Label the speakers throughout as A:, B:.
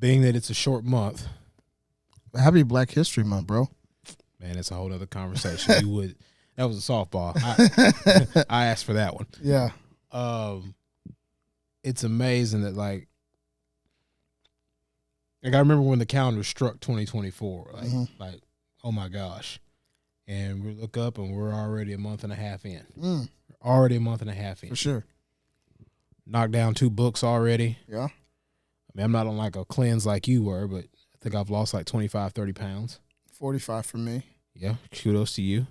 A: being that it's a short month.
B: Happy Black History Month, bro.
A: Man, it's a whole other conversation. That was a softball. I asked for that one.
B: Yeah.
A: It's amazing that like I remember when the calendar struck 2024, like, oh my gosh. And we look up and we're already a month and a half in. Already a month and a half in.
B: For sure.
A: Knocked down 2 books already.
B: Yeah.
A: I mean, I'm not on like a cleanse like you were, but I think I've lost like 25, 30 pounds.
B: 45 for me.
A: Yeah. Kudos to you.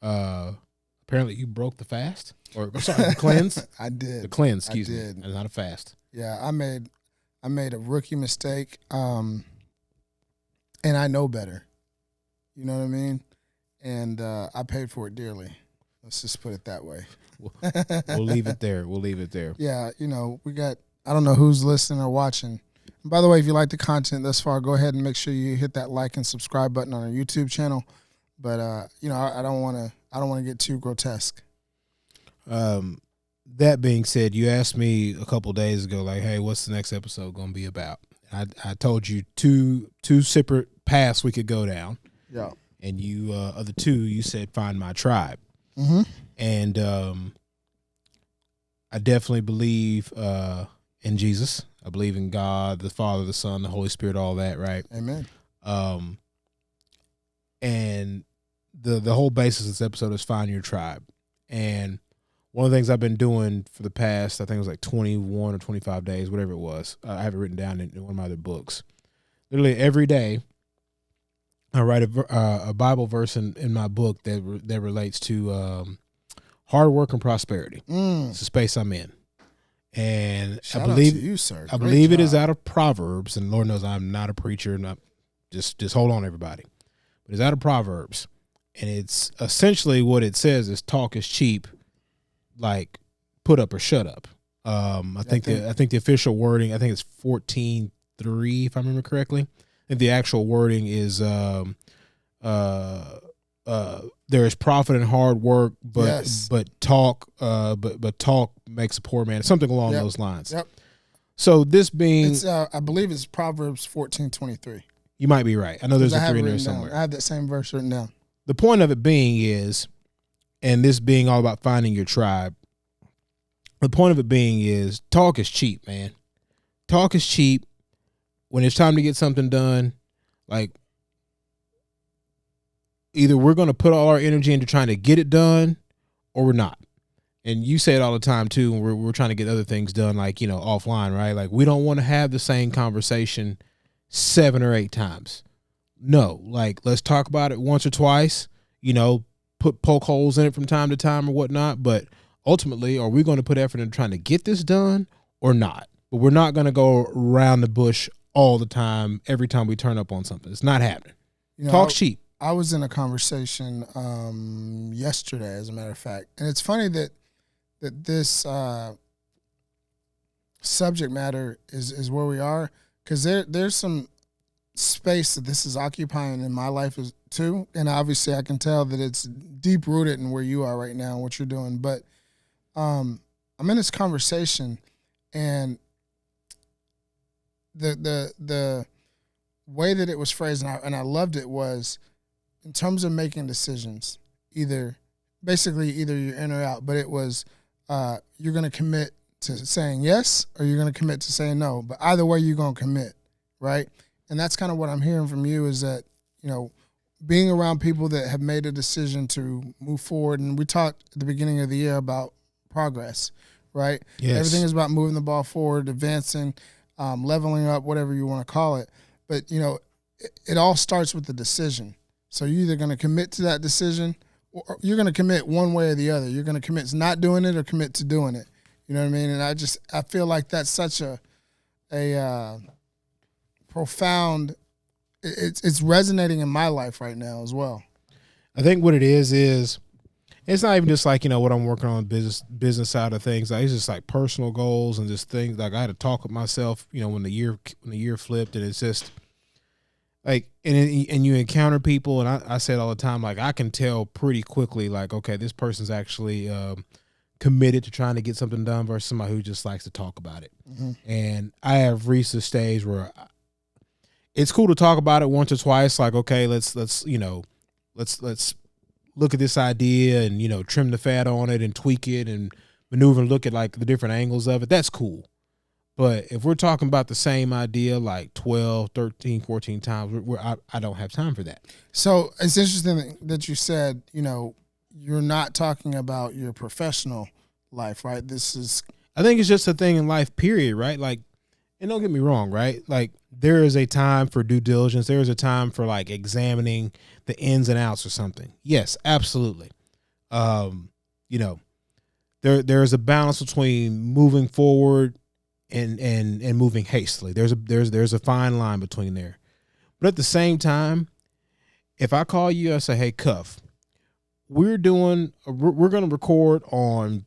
A: Apparently you broke the fast. Or sorry, the cleanse.
B: I did.
A: The cleanse, excuse
B: I
A: me.
B: did.
A: And not a fast.
B: Yeah, I made a rookie mistake. And I know better. You know what I mean? And I paid for it dearly. Let's just put it that way.
A: We'll leave it there. We'll leave it there.
B: Yeah, we got, I don't know who's listening or watching. And by the way, if you like the content thus far, go ahead and make sure you hit that like and subscribe button on our YouTube channel. But I don't want to get too grotesque.
A: That being said, you asked me a couple days ago, like, hey, what's the next episode going to be about? I told you two separate paths we could go down.
B: Yeah.
A: And you, of the 2, you said find my tribe.
B: Mm-hmm.
A: And I definitely believe in Jesus. I believe in God, the Father, the Son, the Holy Spirit, all that, right?
B: Amen.
A: And the whole basis of this episode is find your tribe. And one of the things I've been doing for the past, I think it was like 21 or 25 days, whatever it was. I have it written down in one of my other books. Literally every day, I write a Bible verse in my book that relates to hard work and prosperity. It's the space I'm in. And
B: Shout
A: I believe
B: out to you, sir.
A: I
B: Great
A: believe
B: job.
A: it is out of Proverbs, and Lord knows I'm not a preacher. Not just hold on, everybody. But it's out of Proverbs, and it's essentially what it says is talk is cheap, like put up or shut up. I think the official wording, I think it's 14:3 if I remember correctly. I think the actual wording is there is profit in hard work, but talk makes a poor man. Something along those lines.
B: Yep.
A: So this being,
B: I believe it's Proverbs 14:23.
A: You might be right. I know there's a 3 in there
B: down.
A: somewhere.
B: I have that same verse written down.
A: The point of it being is, and this being all about finding your tribe, the point of it being is talk is cheap, man. Talk is cheap. When it's time to get something done, like either we're going to put all our energy into trying to get it done or we're not. And you say it all the time too, when we're trying to get other things done, like, offline, right? Like we don't want to have the same conversation 7 or 8 times. No, like let's talk about it once or twice, poke holes in it from time to time or whatnot. But ultimately, are we going to put effort into trying to get this done or not? But we're not going to go around the bush all the time, every time we turn up on something. It's not happening. Talk's cheap.
B: I was in a conversation yesterday, as a matter of fact. And it's funny that this subject matter is where we are, because there's some space that this is occupying in my life too. And obviously I can tell that it's deep rooted in where you are right now and what you're doing. But I'm in this conversation, and the way that it was phrased, and I loved it, was in terms of making decisions, either you're in or out, but it was you're going to commit to saying yes or you're going to commit to saying no. But either way, you're going to commit, right? And that's kind of what I'm hearing from you, is that, being around people that have made a decision to move forward. And we talked at the beginning of the year about progress, right?
A: Yes.
B: Everything is about moving the ball forward, advancing, leveling up, whatever you want to call it. But, it all starts with the decision. So you're either going to commit to that decision, or you're going to commit one way or the other. You're going to commit to not doing it or commit to doing it. You know what I mean? And I feel like that's such a profound, it's resonating in my life right now as well.
A: I think what it is it's not even just like, what I'm working on business side of things. Like, it's just like personal goals and just things. Like I had to talk with myself, when the year flipped, and it's just like, and you encounter people, and I say it all the time, like I can tell pretty quickly, like, okay, this person's actually committed to trying to get something done versus somebody who just likes to talk about it. Mm-hmm. And I have reached a stage where it's cool to talk about it once or twice. Like, okay, let's you know, let's look at this idea and, you know, trim the fat on it and tweak it and maneuver and look at like the different angles of it. That's cool. But if we're talking about the same idea like 12, 13, 14 times, I don't have time for that.
B: So it's interesting that you said, you know, you're not talking about your professional life, right?
A: I think it's just a thing in life, period, right? Like, and don't get me wrong, right? Like, there is a time for due diligence. There is a time for like examining the ins and outs or something. Yes, absolutely. You know, there is a balance between moving forward and moving hastily. There's a fine line between there. But at the same time, if I call you and say, "Hey, Cuff, we're going to record on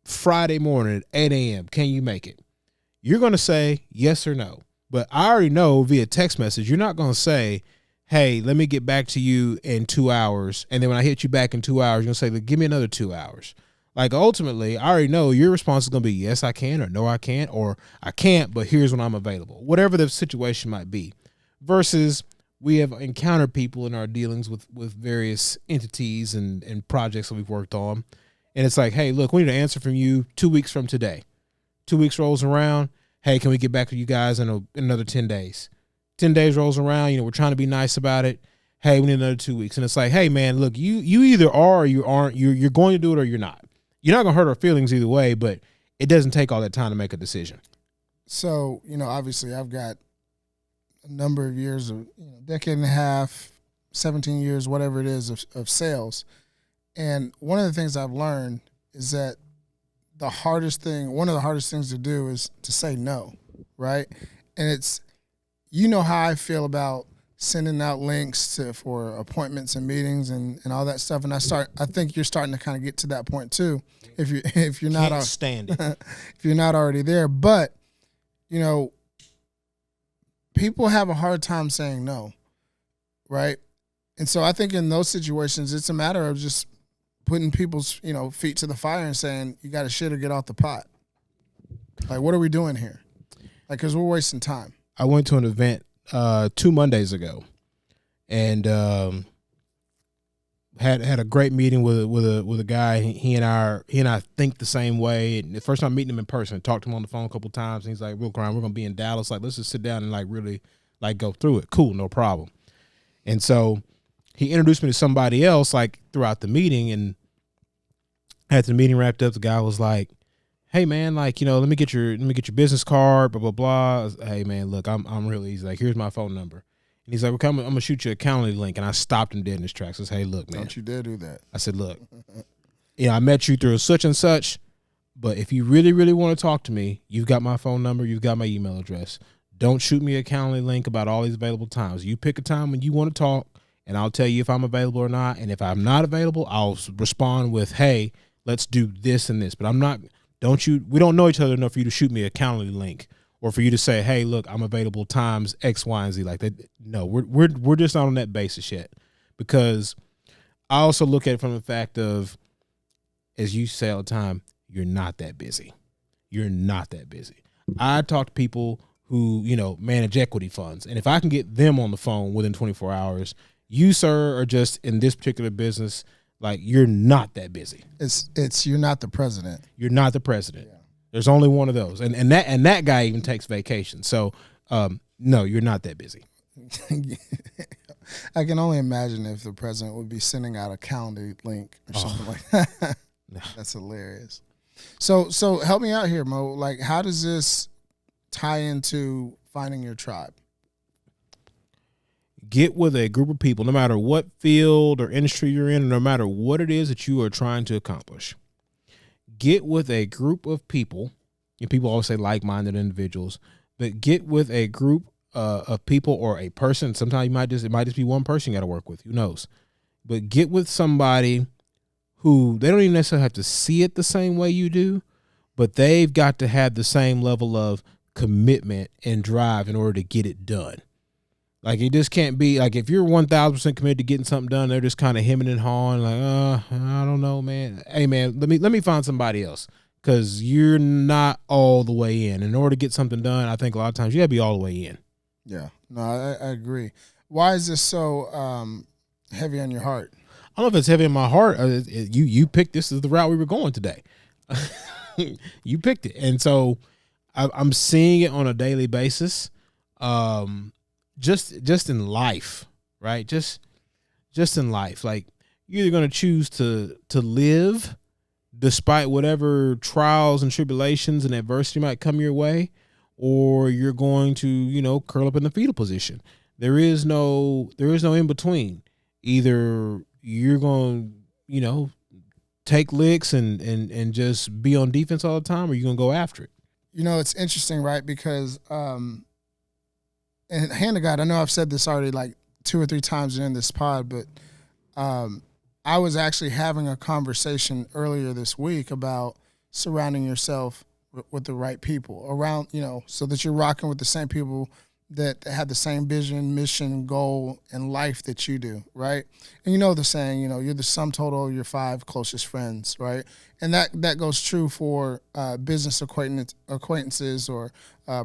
A: Friday morning at 8 a.m. Can you make it?" You're going to say yes or no. But I already know via text message, you're not going to say, "Hey, let me get back to you in 2 hours." And then when I hit you back in 2 hours, you're going to say, "Give me another 2 hours." Like, ultimately, I already know your response is going to be yes, I can, or no, I can't, or I can't, but here's when I'm available. Whatever the situation might be. Versus we have encountered people in our dealings with various entities and projects that we've worked on. And it's like, "Hey, look, we need an answer from you 2 weeks from today." 2 weeks rolls around. "Hey, can we get back to you guys in another 10 days? 10 days rolls around. You know, we're trying to be nice about it. Hey, we need another 2 weeks. And it's like, "Hey, man, look, you either are or you aren't. You're going to do it or you're not. You're not going to hurt our feelings either way, but it doesn't take all that time to make a decision."
B: So, you know, obviously I've got a number of years of, you know, decade and a half, 17 years, whatever it is of sales. And one of the things I've learned is that one of the hardest things to do is to say no, right? And it's, you know how I feel about sending out links for appointments and meetings and all that stuff. And I think you're starting to kind of get to that point too. If you're not
A: stand it.
B: if you're not already there, but you know, people have a hard time saying no, right? And so I think in those situations, it's a matter of just putting people's, you know, feet to the fire and saying, "You got to shit or get off the pot." Like, what are we doing here? Like, because we're wasting time.
A: I went to an event 2 Mondays ago, and had a great meeting with a guy. He and I think the same way. And the first time meeting him in person, talked to him on the phone a couple of times. And he's like, "Real Grind, we're gonna be in Dallas. Like, let's just sit down and like really like go through it. Cool, no problem." And so he introduced me to somebody else like throughout the meeting, and after the meeting wrapped up, the guy was like, "Hey man, like, you know, let me get your business card, blah blah blah." I was, "Hey man, look, I'm real easy. Like, here's my phone number." And he's like, "Okay, I'm gonna shoot you a Calendly link." And I stopped him dead in his tracks. I said, "Hey, look, man,
B: Don't you dare do that."
A: I said, "Look, you know, I met you through such and such, but if you really, really want to talk to me, you've got my phone number, you've got my email address. Don't shoot me a Calendly link about all these available times. You pick a time when you want to talk, and I'll tell you if I'm available or not. And if I'm not available, I'll respond with, 'Hey, let's do this and this.' But I'm not. We don't know each other enough for you to shoot me a Calendly link." Or for you to say, "Hey, look, I'm available times X, Y, and Z," like that. No, we're just not on that basis yet, because I also look at it from the fact of, as you say all the time, you're not that busy. You're not that busy. I talk to people who, you know, manage equity funds, and if I can get them on the phone within 24 hours, you, sir, are just in this particular business, like, you're not that busy.
B: It's you're not the president.
A: You're not the president. Yeah. There's only one of those, and that guy even takes vacation. So, no, you're not that busy.
B: I can only imagine if the president would be sending out a calendar link or something like that. That's hilarious. So help me out here, Mo. Like, how does this tie into finding your tribe?
A: Get with a group of people, no matter what field or industry you're in, no matter what it is that you are trying to accomplish. Get with a group of people, and people always say like-minded individuals, but get with a group of people or a person. Sometimes it might just be one person you got to work with. Who knows? But get with somebody who they don't even necessarily have to see it the same way you do, but they've got to have the same level of commitment and drive in order to get it done. Like, it just can't be like, if you're 1,000% committed to getting something done, they're just kind of hemming and hawing, like, I don't know, man. Hey, man, let me find somebody else, because you're not all the way in. In order to get something done, I think a lot of times you got to be all the way in.
B: Yeah. No, I agree. Why is this so heavy on your heart?
A: I don't know if it's heavy in my heart. You picked this as the route we were going today. You picked it, and so I'm seeing it on a daily basis. Just in life, right? Just in life, like you're either going to choose to live despite whatever trials and tribulations and adversity might come your way, or you're going to curl up in the fetal position. There is no in between. Either you're going to take licks and just be on defense all the time, or you're going to go after it.
B: It's interesting, right? Because and hand to God, I know I've said this already like 2 or 3 times in this pod, but I was actually having a conversation earlier this week about surrounding yourself with the right people around, so that you're rocking with the same people that have the same vision, mission, goal, and life that you do, right? And the saying, you're the sum total of your 5 closest friends, right? And that goes true for business acquaintances or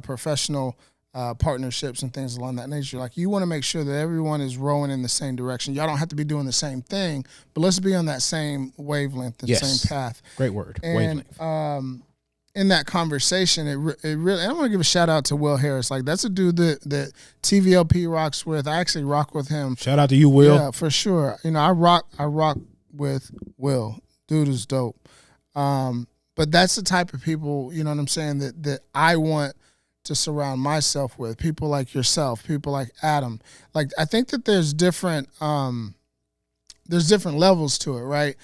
B: professional partnerships and things along that nature. Like, you want to make sure that everyone is rowing in the same direction. Y'all don't have to be doing the same thing, but let's be on that same wavelength, the same path.
A: Great word,
B: and,
A: wavelength.
B: In that conversation, it really, I want to give a shout out to Will Harris. Like, that's a dude that TVLP rocks with. I actually rock with him.
A: Shout out to you, Will.
B: Yeah, for sure. I rock with Will. Dude is dope. But that's the type of people, you know what I'm saying, that I want to surround myself with. People like yourself, people like Adam. Like, I think that there's different levels to it, right?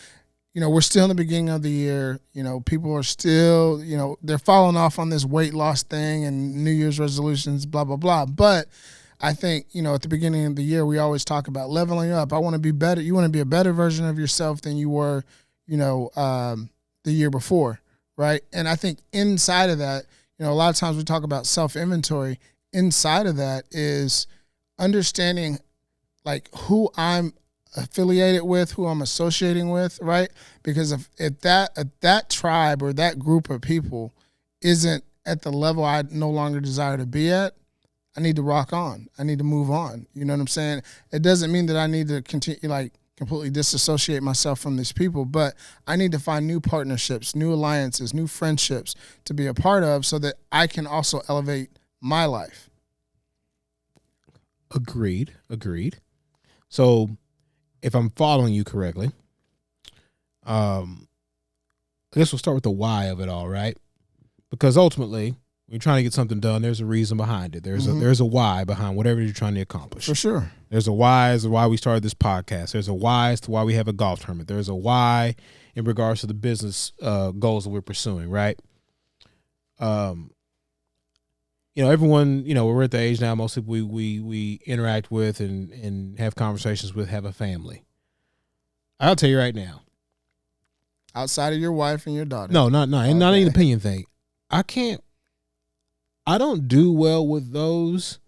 B: We're still in the beginning of the year. People are still, they're falling off on this weight loss thing and New Year's resolutions, blah, blah, blah. But I think, at the beginning of the year, we always talk about leveling up. I want to be better. You want to be a better version of yourself than you were, the year before, right? And I think inside of that, a lot of times we talk about self-inventory. Inside of that is understanding, like, who I'm affiliated with, who I'm associating with, right? Because if that tribe or that group of people isn't at the level I no longer desire to be at, I need to rock on. I need to move on. You know what I'm saying? It doesn't mean that I need to continue, like, completely disassociate myself from these people, but I need to find new partnerships, new alliances, new friendships to be a part of so that I can also elevate my life.
A: Agreed. So, if I'm following you correctly, I guess we'll start with the why of it all, right? Because ultimately, when you're trying to get something done, there's a reason behind it. There's a why behind whatever you're trying to accomplish.
B: For sure.
A: There's a why as to why we started this podcast. There's a why as to why we have a golf tournament. There's a why in regards to the business goals that we're pursuing, right? Everyone, we're at the age now, most people we interact with and have conversations with have a family. I'll tell you right now.
B: Outside of your wife and your daughter.
A: No, not an opinion thing. I don't do well with those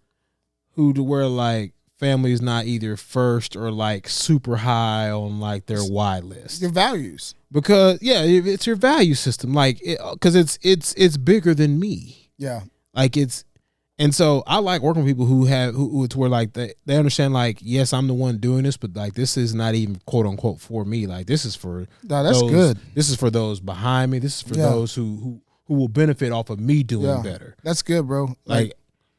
A: who to where, like, family is not either first or, like, super high on, like, their why list.
B: Your values.
A: Because, yeah, it's your value system. Like, because it's bigger than me.
B: Yeah.
A: Like, and so I like working with people who it's where, like, they understand, like, yes, I'm the one doing this, but, like, this is not even quote unquote for me. Like, this is for
B: that's
A: those,
B: good.
A: This is for those behind me. This is for those who will benefit off of me doing better.
B: That's good, bro.
A: Like,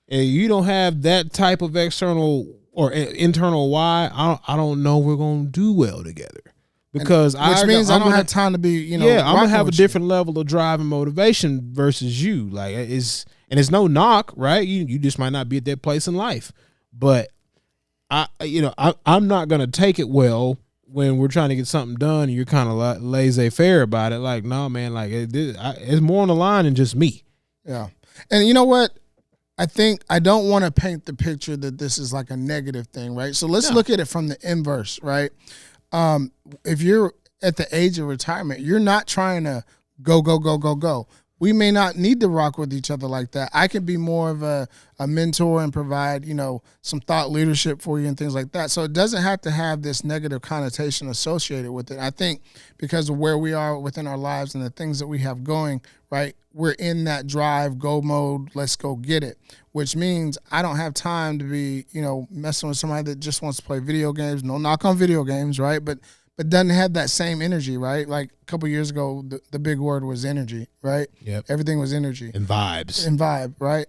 A: you don't have that type of external or internal why. I don't know we're gonna do well together. Because
B: which means I don't have time to be,
A: I'm gonna have a different level of drive and motivation versus you. Like, it's no knock, right? You just might not be at that place in life, but I'm not gonna take it well when we're trying to get something done and you're kind of like laissez-faire about it. Like, no, man, like it's more on the line than just me.
B: Yeah, and you know what? I think I don't want to paint the picture that this is like a negative thing, right? So let's look at it from the inverse, right? If you're at the age of retirement, you're not trying to go. we may not need to rock with each other like that. I can be more of a mentor and provide, some thought leadership for you and things like that. So it doesn't have to have this negative connotation associated with it. I think because of where we are within our lives and the things that we have going, right, we're in that drive, go mode, let's go get it, which means I don't have time to be, messing with somebody that just wants to play video games. No knock on video games, right? But doesn't have that same energy, right? Like a couple of years ago, the big word was energy, right?
A: Yep.
B: Everything was energy.
A: And vibes.
B: And vibe, right?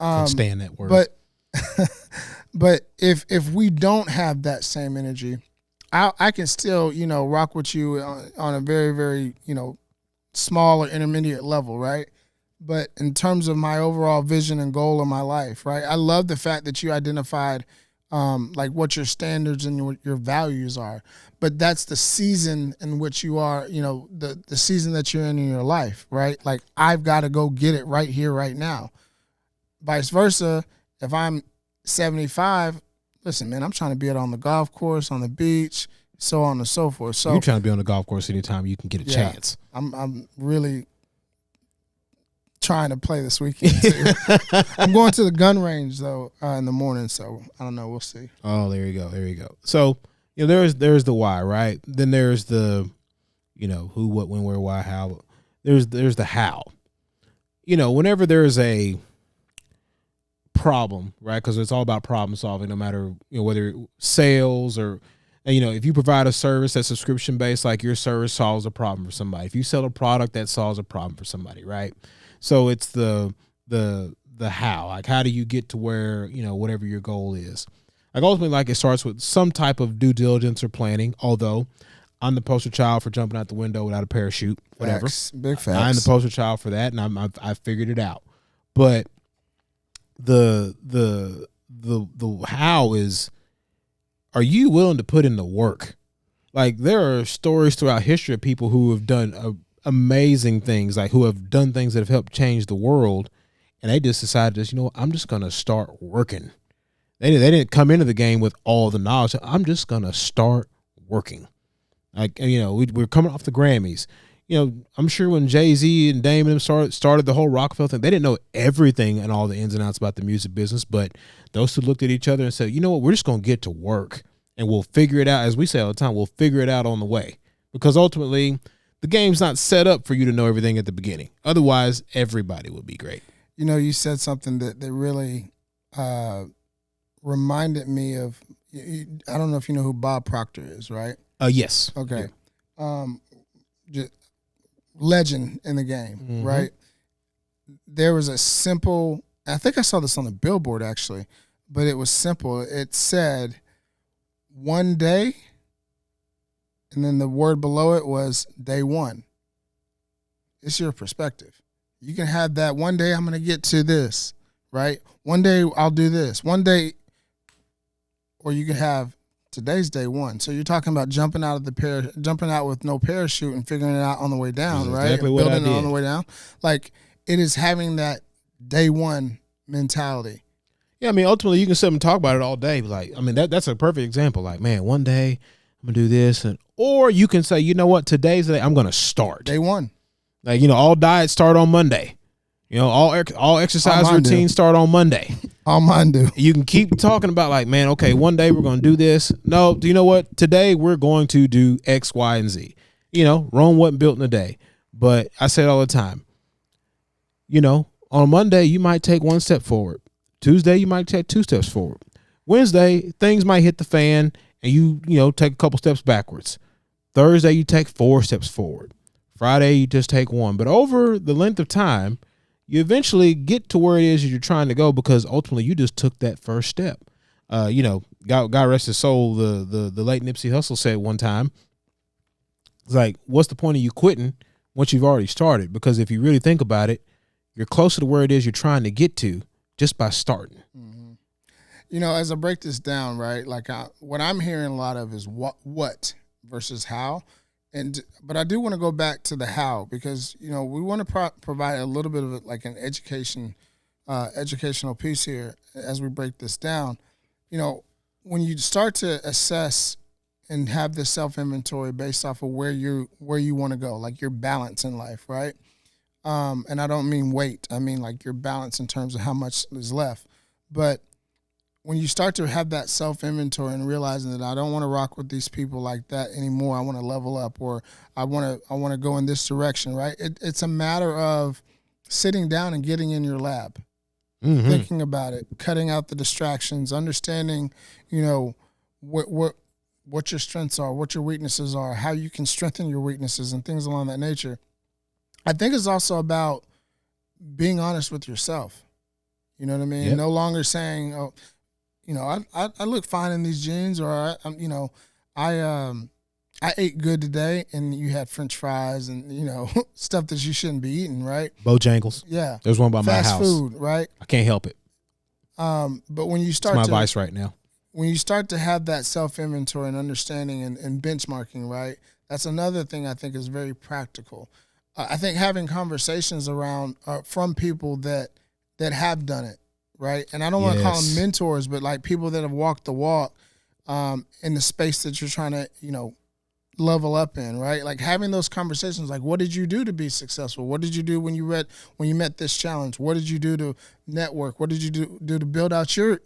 A: Can't stand that word.
B: But if we don't have that same energy, I can still, rock with you on a very, very, small or intermediate level, right? But in terms of my overall vision and goal of my life, right? I love the fact that you identified like what your standards and your values are. But that's the season in which you are, the season that you're in your life, right? Like, I've got to go get it right here, right now. Vice versa, if I'm 75, listen, man, I'm trying to be out on the golf course, on the beach, so on and so forth. So
A: you're trying to be on the golf course anytime you can get a chance.
B: I'm really trying to play this weekend too. I'm going to the gun range though in the morning, so I don't know. We'll see.
A: Oh, there you go. So there's the why, right? Then there's the who, what, when, where, why, how. There's the how. Whenever there's a problem, right? Because it's all about problem solving, no matter whether sales or if you provide a service that's subscription based, like your service solves a problem for somebody. If you sell a product, that solves a problem for somebody, right? So it's the how, like how do you get to where, whatever your goal is. Like ultimately, like it starts with some type of due diligence or planning, although I'm the poster child for jumping out the window without a parachute, whatever.
B: Facts. Big facts.
A: I'm the poster child for that, and I've figured it out. But the how is, are you willing to put in the work? Like there are stories throughout history of people who have done amazing things, like who have done things that have helped change the world, and they just decided, I'm just gonna start working. They didn't come into the game with all the knowledge. I'm just gonna start working. Like we're coming off the Grammys. I'm sure when Jay-Z and Dame and them started the whole Rockefeller thing, they didn't know everything and all the ins and outs about the music business, but those two looked at each other and said, you know what, we're just going to get to work and we'll figure it out. As we say all the time, we'll figure it out on the way, because ultimately the game's not set up for you to know everything at the beginning. Otherwise, everybody would be great.
B: You said something that really reminded me of, I don't know if you know who Bob Proctor is, right?
A: Yes.
B: Okay. Yeah. Legend in the game, right? There was a simple, I think I saw this on the billboard actually, but it was simple. It said, one day, and then the word below it was day one. It's your perspective. You can have that one day I'm going to get to this, right? One day I'll do this. One day, or you can have today's day one. So you're talking about jumping out with no parachute and figuring it out on the way down, right?
A: Exactly what I did.
B: On the way down. Like, it is having that day one mentality.
A: Yeah, I mean, ultimately you can sit and talk about it all day. Like, I mean, that's a perfect example. Like, man, one day I'm gonna do this, or you can say, you know what, today's the day I'm gonna start.
B: Day one.
A: Like, all diets start on Monday. All exercise routines start on Monday.
B: All mine do.
A: You can keep talking about like, man, okay, one day we're going to do this. No, do you know what? Today we're going to do X, Y, and Z. Rome wasn't built in a day. But I say it all the time. On Monday, you might take one step forward. Tuesday, you might take 2 steps forward. Wednesday, things might hit the fan and you take a couple steps backwards. Thursday, you take 4 steps forward. Friday, you just take 1. But over the length of time, you eventually get to where it is you're trying to go, because ultimately you just took that first step. God rest his soul, the late Nipsey Hussle said one time, it's like, what's the point of you quitting once you've already started? Because if you really think about it, you're closer to where it is you're trying to get to just by starting.
B: Mm-hmm. As I break this down, right, like what I'm hearing a lot of is what versus how. But I do want to go back to the how, because we want to provide a little bit of like an educational piece here as we break this down. When you start to assess and have this self inventory based off of where you want to go, like your balance in life, right? And I don't mean weight. I mean like your balance in terms of how much is left. But when you start to have that self-inventory and realizing that I don't want to rock with these people like that anymore, I want to level up, or I want to go in this direction, right? It's a matter of sitting down and getting in your lab, thinking about it, cutting out the distractions, understanding, what your strengths are, what your weaknesses are, how you can strengthen your weaknesses and things along that nature. I think it's also about being honest with yourself. You know what I mean?
A: Yep.
B: No longer saying, "Oh, I look fine in these jeans," or I ate good today, and you had French fries and stuff that you shouldn't be eating, right?
A: Bojangles.
B: Yeah,
A: There's one by my house.
B: fast food, right?
A: I can't help it.
B: But when you
A: It's
B: start
A: my
B: to
A: vice right now.
B: when you start to have that self inventory and understanding and benchmarking, right? That's another thing I think is very practical. I think having conversations around from people that have done it, right? And I don't want to call them
A: Yes.
B: mentors, but like people that have walked the walk in the space that you're trying to, level up in, right? Like having those conversations, like what did you do to be successful? What did you do when you met this challenge? What did you do to network? What did you do to build out your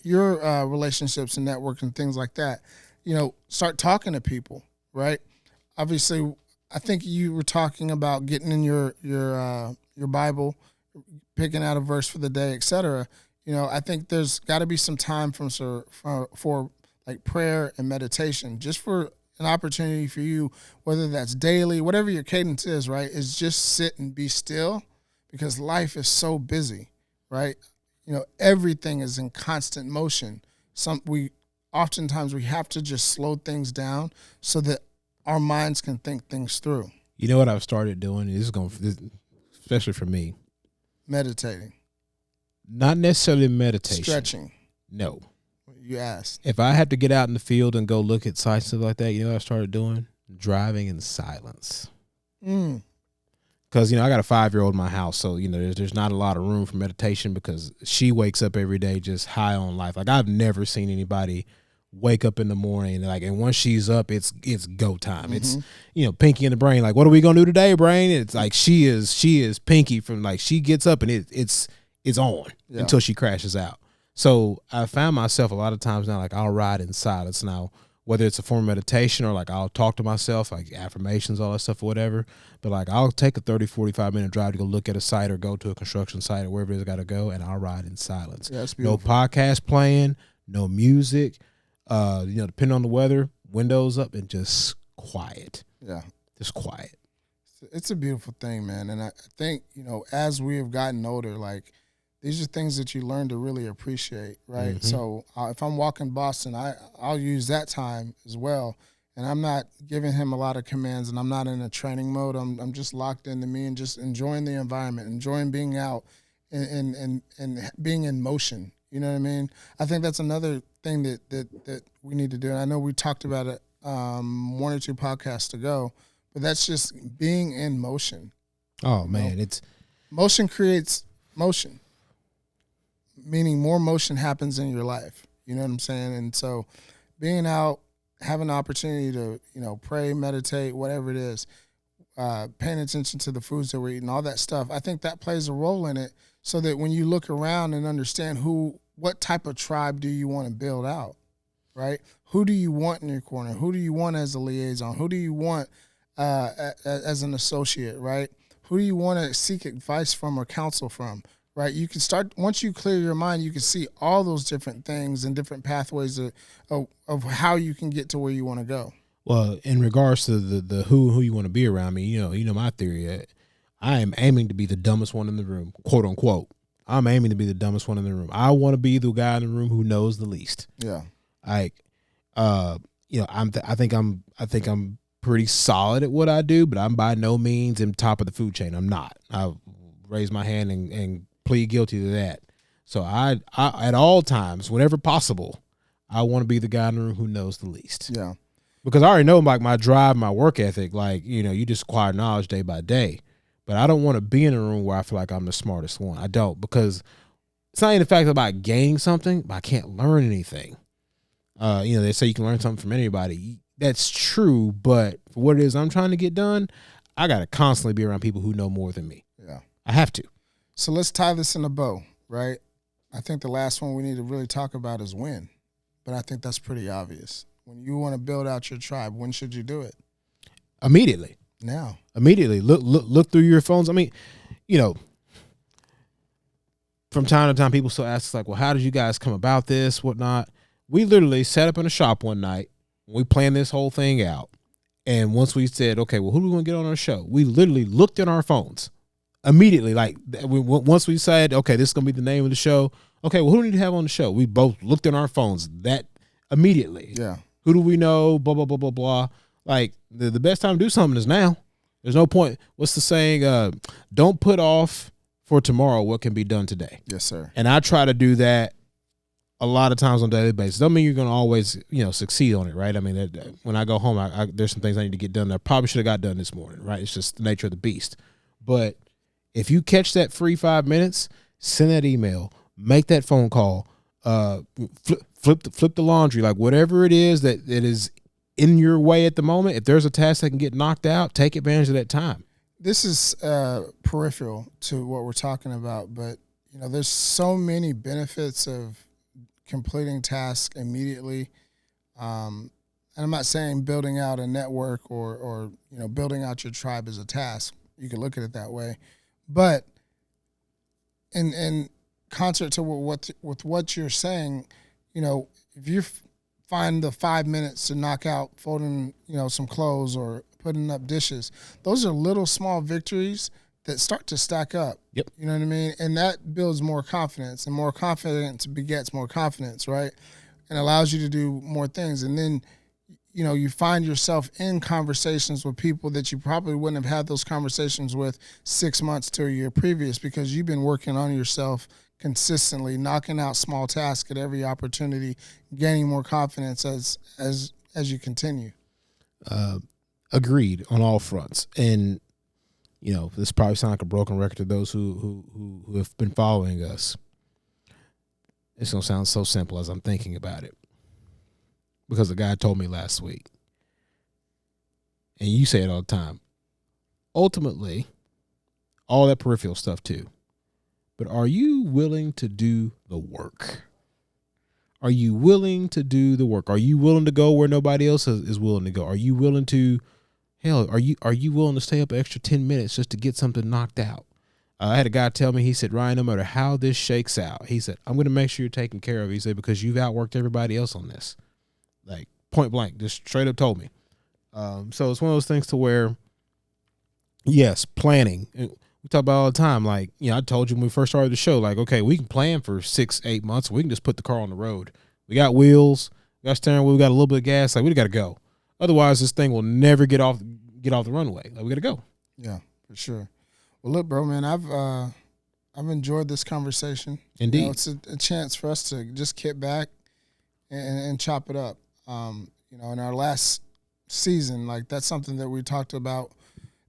B: relationships and network and things like that? Start talking to people, right? Obviously, I think you were talking about getting in your Bible, picking out a verse for the day, etc. I think there's got to be some time for like prayer and meditation, just for an opportunity for you, whether that's daily, whatever your cadence is, right, is just sit and be still, because life is so busy, right? Everything is in constant motion. Oftentimes we have to just slow things down so that our minds can think things through.
A: You know what I've started doing? Especially for me.
B: Meditating.
A: Not necessarily meditation.
B: Stretching.
A: No.
B: You asked.
A: If I have to get out in the field and go look at sites and stuff like that, you know what I started doing? Driving in silence. Because, I got a 5-year-old in my house, so, there's not a lot of room for meditation because she wakes up every day just high on life. Like, I've never seen anybody wake up in the morning, and once she's up, it's go time. It's, Pinky in the brain, like, what are we going to do today, brain? It's like she is Pinky from, like, she gets up and it's on until she crashes out. So I found myself a lot of times now, like I'll ride in silence now, whether it's a form of meditation or like I'll talk to myself, like affirmations, all that stuff or whatever. But like I'll take a 30, 45-minute drive to go look at a site or go to a construction site or wherever it's got to go, and I'll ride in silence.
B: Yeah, that's
A: no
B: beautiful.
A: podcast playing, no music, depending on the weather, windows up and just quiet.
B: Yeah.
A: Just quiet.
B: It's a beautiful thing, man. And I think, as we have gotten older, like, these are things that you learn to really appreciate, right?
A: Mm-hmm.
B: So if I'm walking Boston, I'll use that time as well. And I'm not giving him a lot of commands, and I'm not in a training mode. I'm just locked into me and just enjoying the environment, enjoying being out and being in motion. You know what I mean? I think that's another thing that we need to do. And I know we talked about it 1 or 2 podcasts ago, but that's just being in motion.
A: Oh, man. It's
B: motion creates motion. Meaning more motion happens in your life. You know what I'm saying? And so being out, having the opportunity to, pray, meditate, whatever it is, paying attention to the foods that we're eating, all that stuff, I think that plays a role in it, so that when you look around and understand what type of tribe do you want to build out, right? Who do you want in your corner? Who do you want as a liaison? Who do you want as an associate, right? Who do you want to seek advice from or counsel from? Right, you can start, once you clear your mind, you can see all those different things and different pathways of how you can get to where you want to go.
A: Well, in regards to the who you want to be around me, you know my theory. I am aiming to be the dumbest one in the room, quote unquote. I'm aiming to be the dumbest one in the room. I want to be the guy in the room who knows the least.
B: Yeah.
A: Like, I think I'm pretty solid at what I do, but I'm by no means in top of the food chain. I'm not. I raise my hand and plead guilty to that. So I at all times, whenever possible, I want to be the guy in the room who knows the least.
B: Yeah.
A: Because I already know, like, my drive, my work ethic, like, you just acquire knowledge day by day. But I don't want to be in a room where I feel like I'm the smartest one. I don't, because it's not even the fact about gaining something, but I can't learn anything. They say you can learn something from anybody. That's true, but for what it is I'm trying to get done, I got to constantly be around people who know more than me.
B: Yeah.
A: I have to.
B: So let's tie this in a bow, right? I think the last one we need to really talk about is when. But I think that's pretty obvious. When you want to build out your tribe, when should you do it?
A: Immediately.
B: Now.
A: Immediately. Look through your phones. I mean, from time to time, people still ask us, like, well, how did you guys come about this, whatnot? We literally sat up in a shop one night. We planned this whole thing out. And once we said, okay, well, who do we want to get on our show? We literally looked at our phones immediately. Like, once we said, okay, this is going to be the name of the show. Okay, well, who do we need to have on the show? We both looked at our phones that immediately.
B: Yeah.
A: Who do we know? Blah, blah, blah, blah, blah. Like, the best time to do something is now. There's no point. What's the saying? Don't put off for tomorrow what can be done today.
B: Yes, sir.
A: And I try to do that a lot of times on a daily basis. Don't mean you're going to always, succeed on it, right? I mean, when I go home, there's some things I need to get done that I probably should have got done this morning, right? It's just the nature of the beast. But if you catch that free 5 minutes, send that email, make that phone call, flip the laundry, like whatever it is that is in your way at the moment. If there's a task that can get knocked out, take advantage of that time.
B: This is peripheral to what we're talking about, but there's so many benefits of completing tasks immediately. And I'm not saying building out a network or building out your tribe is a task. You can look at it that way, but in concert to what you're saying, if you find the 5 minutes to knock out folding, some clothes or putting up dishes, those are little small victories that start to stack up.
A: Yep.
B: You know what I mean? And that builds more confidence, and more confidence begets more confidence, right? And allows you to do more things. And then, you find yourself in conversations with people that you probably wouldn't have had those conversations with 6 months to a year previous, because you've been working on yourself consistently, knocking out small tasks at every opportunity, gaining more confidence as you continue.
A: Agreed on all fronts. And this probably sounds like a broken record to those who have been following us. It's gonna sound so simple as I'm thinking about it, because the guy told me last week, and you say it all the time, ultimately all that peripheral stuff too, but are you willing to do the work? Are you willing to do the work? Are you willing to go where nobody else is willing to go? Are you willing to, are you willing to stay up an extra 10 minutes just to get something knocked out? I had a guy tell me, he said, Ryan, no matter how this shakes out, he said, I'm going to make sure you're taken care of. He said, because you've outworked everybody else on this. Like, point blank, just straight up told me. So it's one of those things to where, yes, planning. We talk about it all the time. Like, I told you when we first started the show, like, okay, we can plan for 6-8 months. We can just put the car on the road. We got wheels, we got steering wheel, we got a little bit of gas. Like, we got to go. Otherwise, this thing will never get off the runway. Like, we got to go.
B: Yeah, for sure. Well, look, bro, man, I've enjoyed this conversation.
A: Indeed.
B: It's a chance for us to just kick back and chop it up. In our last season, like, that's something that we talked about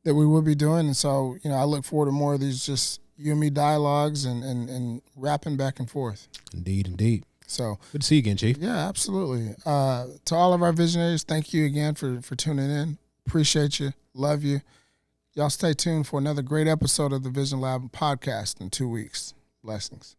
B: that we will be doing. And so, I look forward to more of these just you and me dialogues and rapping back and forth.
A: Indeed.
B: So
A: good to see you again, Chief.
B: Yeah, absolutely. To all of our visionaries, thank you again for tuning in. Appreciate you. Love you. Y'all stay tuned for another great episode of the Vision Lab podcast in 2 weeks. Blessings.